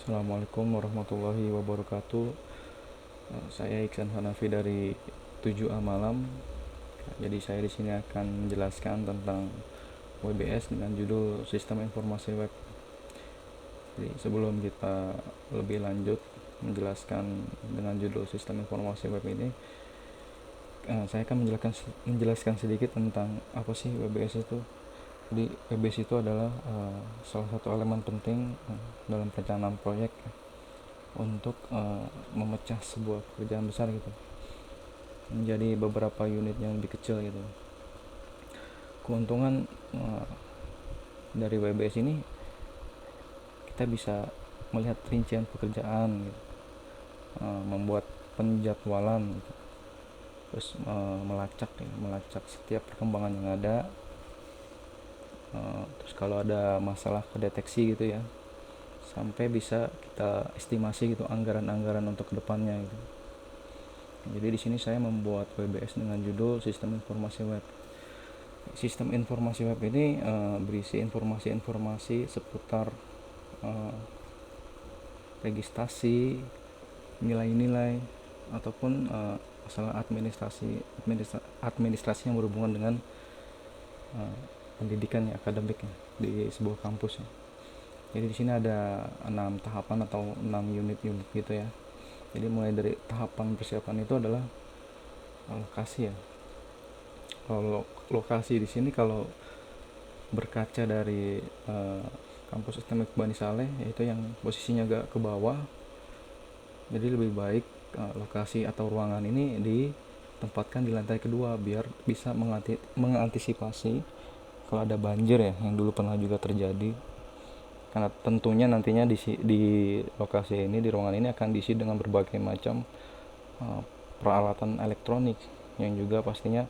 Assalamualaikum warahmatullahi wabarakatuh. Saya Iksan Hanafi dari 7A Malam. Jadi saya di sini akan menjelaskan tentang WBS dengan judul Sistem Informasi Web. Jadi sebelum kita lebih lanjut menjelaskan dengan judul Sistem Informasi Web ini, saya akan menjelaskan sedikit tentang apa sih WBS itu. Jadi WBS itu adalah salah satu elemen penting dalam perencanaan proyek untuk memecah sebuah pekerjaan besar gitu menjadi beberapa unit yang lebih kecil gitu. Keuntungan dari WBS ini, kita bisa melihat rincian pekerjaan gitu, membuat penjadwalan gitu, terus melacak setiap perkembangan yang ada, terus kalau ada masalah kedeteksi gitu ya, sampai bisa kita estimasi gitu anggaran-anggaran untuk kedepannya gitu. Jadi di sini saya membuat WBS dengan judul Sistem Informasi Web. Sistem informasi web ini berisi informasi-informasi seputar registrasi, nilai-nilai, ataupun masalah administrasi yang berhubungan dengan pendidikan ya, akademik ya, di sebuah kampus ya. Jadi di sini ada 6 tahapan atau 6 unit-unit gitu ya. Jadi mulai dari tahapan persiapan itu adalah lokasi ya. Kalau lokasi di sini, kalau berkaca dari kampus Islamik Bani Saleh, yaitu yang posisinya agak ke bawah, jadi lebih baik lokasi atau ruangan ini ditempatkan di lantai kedua biar bisa mengantisipasi kalau ada banjir ya, yang dulu pernah juga terjadi. Karena tentunya nantinya di lokasi ini, di ruangan ini akan diisi dengan berbagai macam peralatan elektronik yang juga pastinya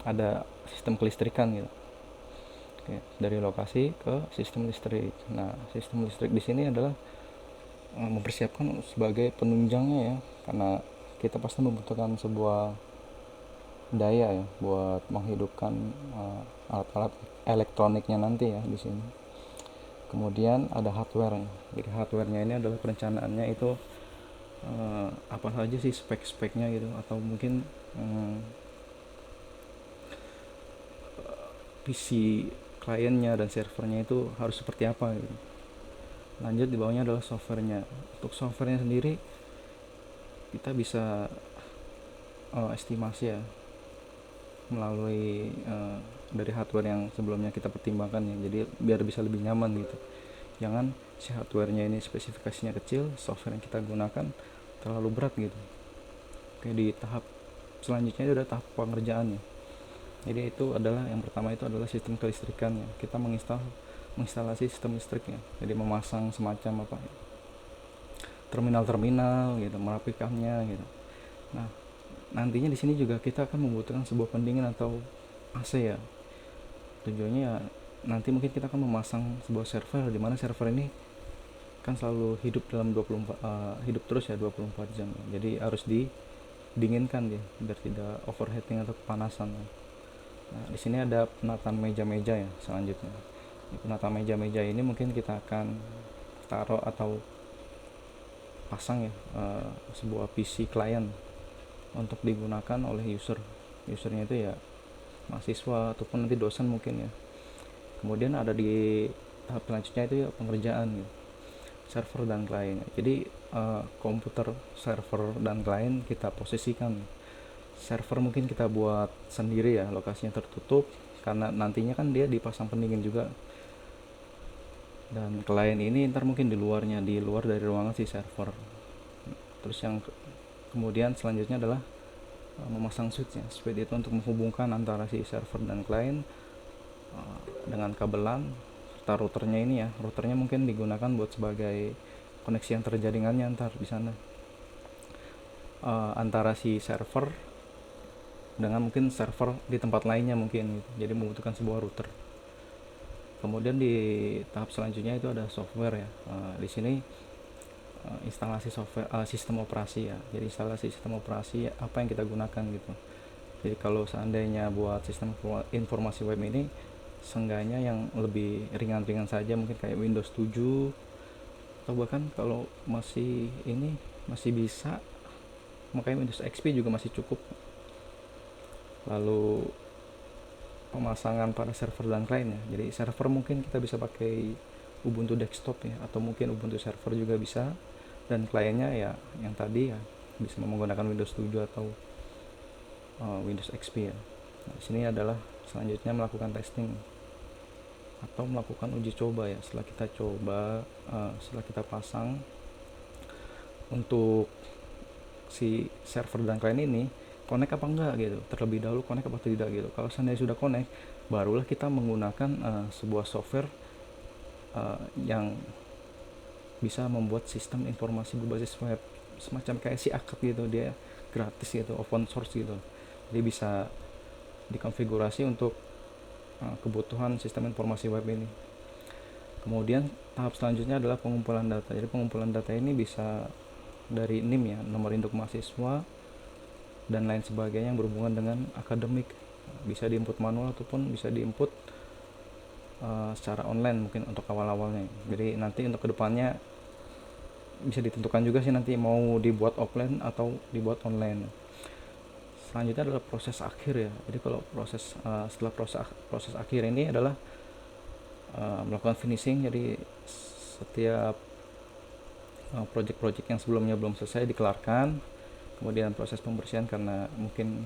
ada sistem kelistrikan gitu. Oke, dari lokasi ke sistem listrik. Nah, sistem listrik di sini adalah mempersiapkan sebagai penunjangnya ya, karena kita pasti membutuhkan sebuah daya ya buat menghidupkan alat-alat elektroniknya nanti ya di sini. Kemudian ada hardware. Jadi hardwarenya ini adalah perencanaannya itu apa saja sih spek-speknya gitu, atau mungkin PC kliennya dan servernya itu harus seperti apa gitu. Lanjut di bawahnya adalah softwarenya. Untuk softwarenya sendiri kita bisa estimasi ya melalui dari hardware yang sebelumnya kita pertimbangkan ya. Jadi biar bisa lebih nyaman gitu. Jangan si hardwarenya ini spesifikasinya kecil, software yang kita gunakan terlalu berat gitu. Oke, di tahap selanjutnya itu ada tahap pengerjaan ya. Jadi itu adalah yang pertama, itu adalah sistem kelistrikan ya. Kita menginstalasi sistem listriknya. Jadi memasang semacam apa ya, terminal-terminal gitu, merapikannya gitu. Nah, nantinya di sini juga kita akan membutuhkan sebuah pendingin atau AC ya. Tujuannya ya nanti mungkin kita akan memasang sebuah server, di mana server ini kan selalu hidup dalam 24 hidup terus ya 24 jam. Jadi harus didinginkan dia biar tidak overheating atau kepanasan. Nah, di sini ada penataan meja-meja ya selanjutnya. Di penataan meja-meja ini mungkin kita akan taruh atau pasang ya sebuah PC client untuk digunakan oleh usernya itu ya mahasiswa ataupun nanti dosen mungkin ya. Kemudian ada di tahap selanjutnya itu ya pengerjaan gitu, server dan klien. Jadi komputer, server dan klien kita posisikan. Server mungkin kita buat sendiri ya, lokasinya tertutup karena nantinya kan dia dipasang pendingin juga. Dan klien ini ntar mungkin di luar dari ruangan si server. Terus yang kemudian selanjutnya adalah memasang switch ya. Switch itu untuk menghubungkan antara si server dan klien dengan kabelan, serta routernya ini ya. Routernya mungkin digunakan buat sebagai koneksi yang terjaringannya ntar di sana antara si server dengan mungkin server di tempat lainnya mungkin gitu. Jadi membutuhkan sebuah router. Kemudian di tahap selanjutnya itu ada software ya. Di sini instalasi software sistem operasi ya. Jadi instalasi sistem operasi apa yang kita gunakan gitu. Jadi kalau seandainya buat sistem informasi web ini, seenggaknya yang lebih ringan-ringan saja mungkin kayak Windows 7 atau bahkan kalau masih bisa, makanya Windows XP juga masih cukup. Lalu pemasangan pada server dan client ya, jadi server mungkin kita bisa pakai Ubuntu desktop ya, atau mungkin Ubuntu server juga bisa, dan kliennya ya yang tadi ya bisa menggunakan Windows 7 atau Windows XP ya. Nah, di sini adalah selanjutnya melakukan testing atau melakukan uji coba ya. Setelah kita coba, setelah kita pasang untuk si server dan klien ini connect apa enggak gitu, terlebih dahulu connect apa tidak gitu. Kalau seandainya sudah connect, barulah kita menggunakan sebuah software yang bisa membuat sistem informasi berbasis web, semacam kayak si akad gitu. Dia gratis gitu, open source gitu, jadi bisa dikonfigurasi untuk kebutuhan sistem informasi web ini. Kemudian tahap selanjutnya adalah pengumpulan data. Jadi pengumpulan data ini bisa dari NIM ya, nomor induk mahasiswa dan lain sebagainya yang berhubungan dengan akademik. Bisa diinput manual ataupun bisa diinput secara online mungkin untuk awal-awalnya. Jadi nanti untuk kedepannya bisa ditentukan juga sih nanti mau dibuat offline atau dibuat online. Selanjutnya adalah proses akhir ya. Jadi kalau setelah proses akhir ini adalah melakukan finishing. Jadi setiap project-project yang sebelumnya belum selesai dikelarkan, kemudian proses pembersihan karena mungkin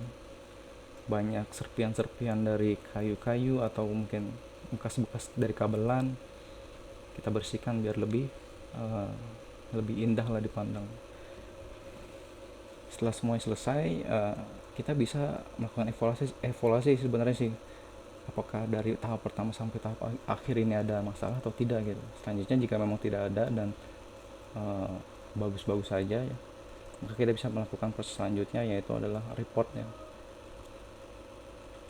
banyak serpian-serpian dari kayu-kayu atau mungkin bekas-bekas dari kabelan, kita bersihkan biar lebih indah lah dipandang. Setelah semuanya selesai, kita bisa melakukan evaluasi sebenarnya sih, apakah dari tahap pertama sampai tahap akhir ini ada masalah atau tidak gitu. Selanjutnya jika memang tidak ada dan bagus-bagus saja ya, maka kita bisa melakukan proses selanjutnya, yaitu adalah reportnya.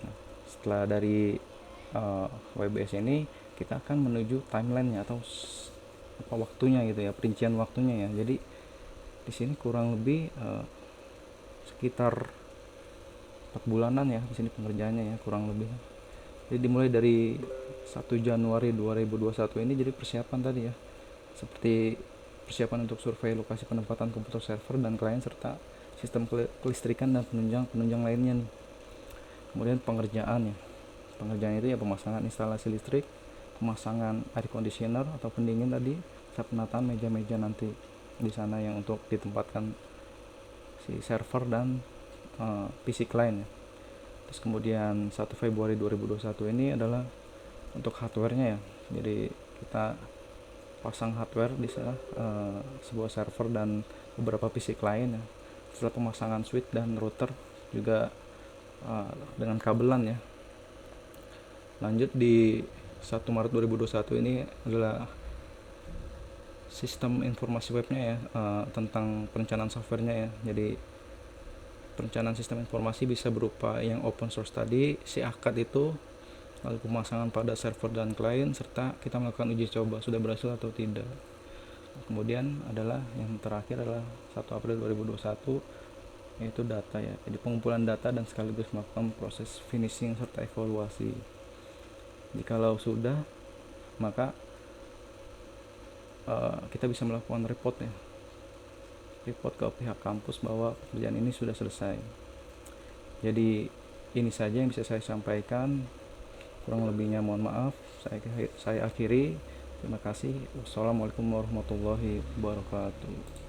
Nah, setelah dari WBS ini kita akan menuju timeline-nya atau waktunya gitu ya, perincian waktunya ya. Jadi di sini kurang lebih sekitar 4 bulanan ya di sini pengerjaannya ya, kurang lebih. Jadi dimulai dari 1 Januari 2021 ini, jadi persiapan tadi ya, seperti persiapan untuk survei lokasi penempatan komputer server dan klien serta sistem kelistrikan dan penunjang lainnya nih. Kemudian pengerjaan itu ya pemasangan instalasi listrik, pemasangan air conditioner atau pendingin tadi, serta penataan meja-meja nanti di sana yang untuk ditempatkan si server dan PC client ya. Terus kemudian 1 Februari 2021 ini adalah untuk hardware-nya ya. Jadi kita pasang hardware di sana, sebuah server dan beberapa PC client ya. Setelah pemasangan switch dan router juga dengan kabelan ya. Lanjut di 1 Maret 2021 ini adalah sistem informasi webnya ya, tentang perencanaan softwarenya ya. Jadi perencanaan sistem informasi bisa berupa yang open source tadi, si akad itu, lalu pemasangan pada server dan klien, serta kita melakukan uji coba sudah berhasil atau tidak. Kemudian adalah yang terakhir adalah 1 April 2021, yaitu data ya. Jadi pengumpulan data dan sekaligus melakukan proses finishing serta evaluasi. Jikalau sudah, maka kita bisa melakukan report ke pihak kampus bahwa pekerjaan ini sudah selesai. Jadi ini saja yang bisa saya sampaikan, kurang lebihnya mohon maaf. Saya akhiri. Terima kasih. Wassalamualaikum warahmatullahi wabarakatuh.